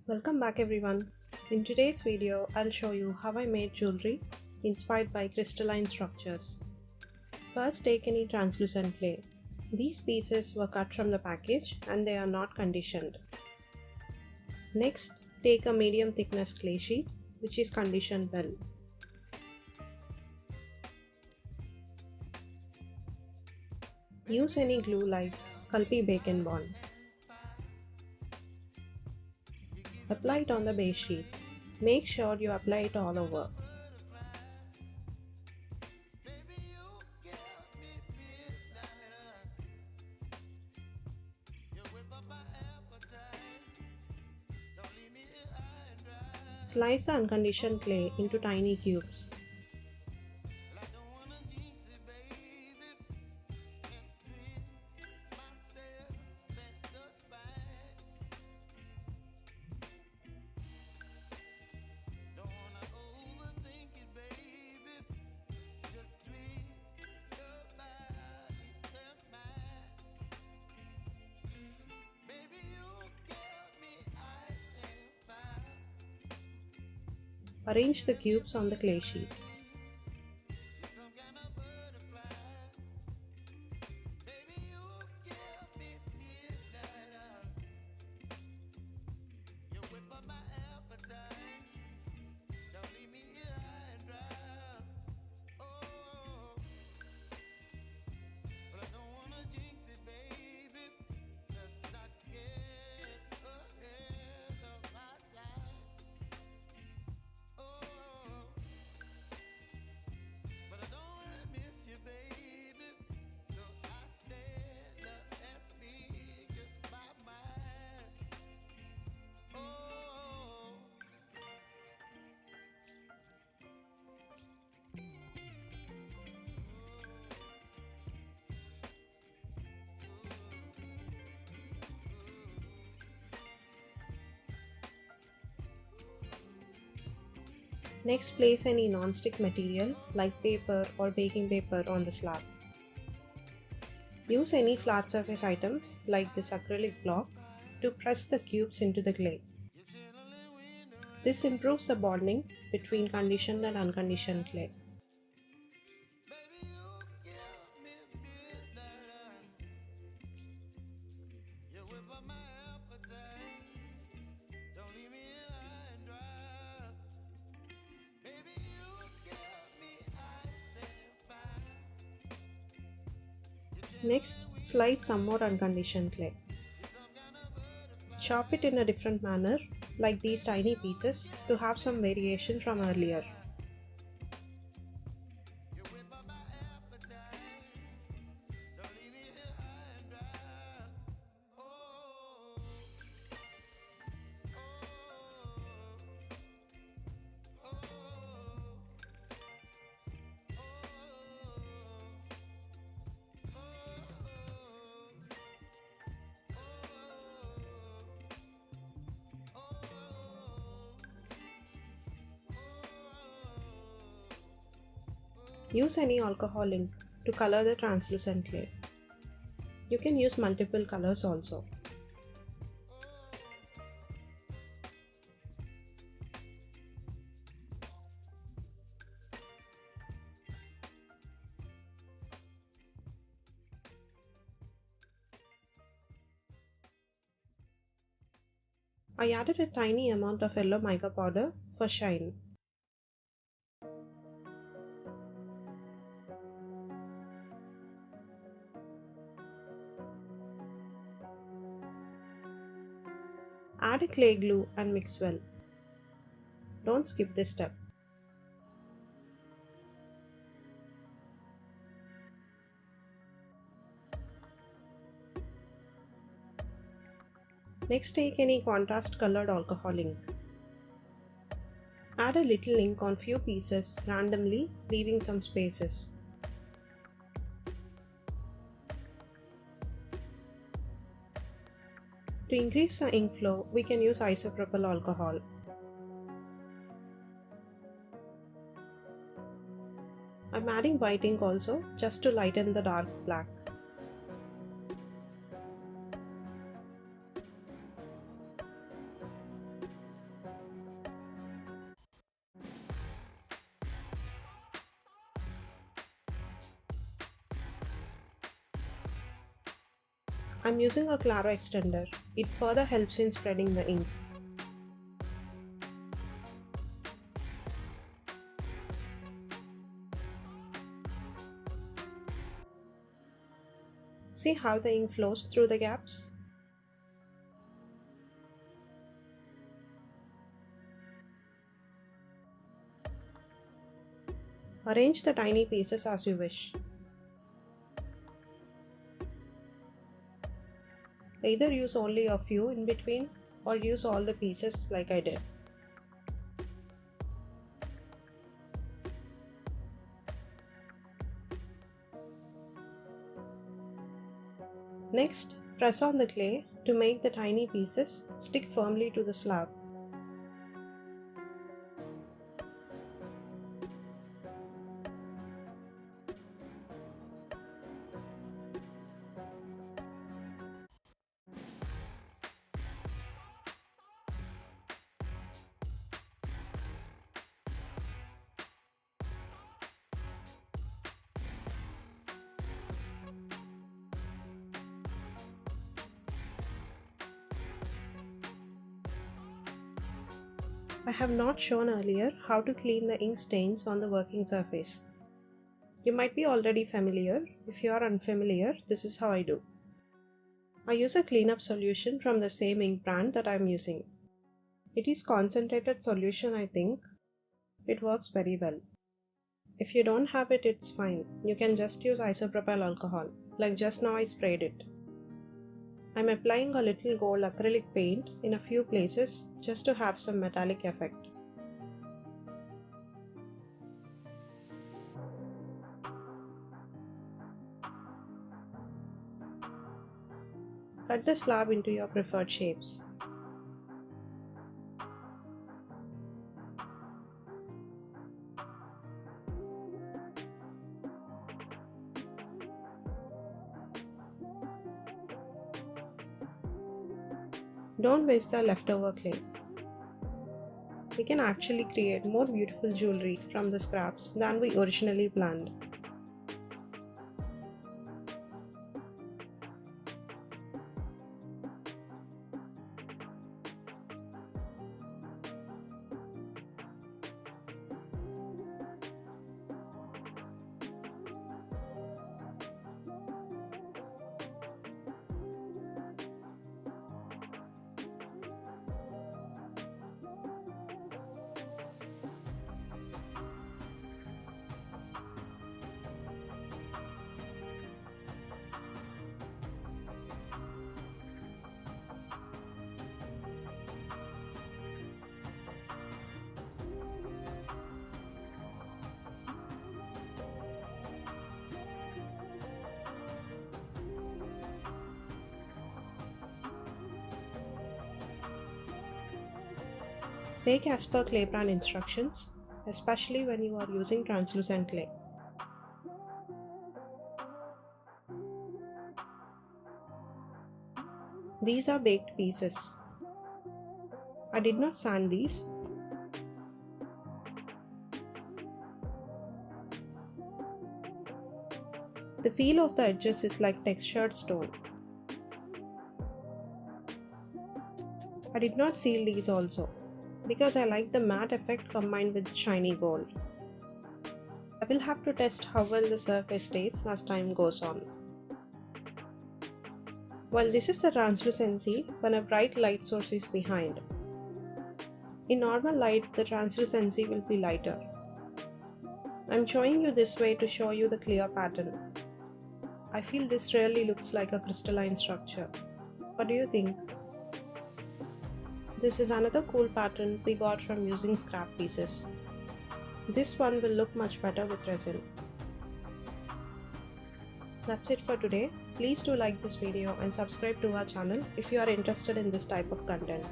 Welcome back everyone. In today's video, I'll show you how I made jewelry inspired by crystalline structures. First, take any translucent clay. These pieces were cut from the package and they are not conditioned. Next, take a medium thickness clay sheet which is conditioned well. Use any glue like Sculpey Bake and Bond. Apply it on the base sheet. Make sure you apply it all over. Slice the unconditioned clay into tiny cubes. Arrange the cubes on the clay sheet. Next, place any non-stick material like paper or baking paper on the slab. Use any flat surface item like this acrylic block to press the cubes into the clay. This improves the bonding between conditioned and unconditioned clay. Next, slice some more unconditioned clay. Chop it in a different manner, like these tiny pieces, to have some variation from earlier. Use any alcohol ink to color the translucent clay. You can use multiple colors also. I added a tiny amount of yellow mica powder for shine. Add a clay glue and mix well. Don't skip this step. Next, take any contrast colored alcohol ink. Add a little ink on few pieces randomly, leaving some spaces. To increase the ink flow, we can use isopropyl alcohol. I'm adding white ink also, just to lighten the dark black. I'm using a Claro extender. It further helps in spreading the ink. See how the ink flows through the gaps? Arrange the tiny pieces as you wish. Either use only a few in between or use all the pieces like I did. Next, press on the clay to make the tiny pieces stick firmly to the slab. I have not shown earlier how to clean the ink stains on the working surface. You might be already familiar. If you are unfamiliar, this is how I do. I use a cleanup solution from the same ink brand that I am using. It is concentrated solution, I think. It works very well. If you don't have it, it's fine. You can just use isopropyl alcohol, like just now I sprayed it. I'm applying a little gold acrylic paint in a few places just to have some metallic effect. Cut the slab into your preferred shapes. Don't waste the leftover clay. We can actually create more beautiful jewelry from the scraps than we originally planned. Bake as per clay brand instructions, especially when you are using translucent clay. These are baked pieces. I did not sand these. The feel of the edges is like textured stone. I did not seal these also, because I like the matte effect combined with shiny gold. I will have to test how well the surface stays as time goes on. Well, this is the translucency when a bright light source is behind. In normal light, the translucency will be lighter. I'm showing you this way to show you the clear pattern. I feel this really looks like a crystalline structure. What do you think? This is another cool pattern we got from using scrap pieces. This one will look much better with resin. That's it for today. Please do like this video and subscribe to our channel if you are interested in this type of content.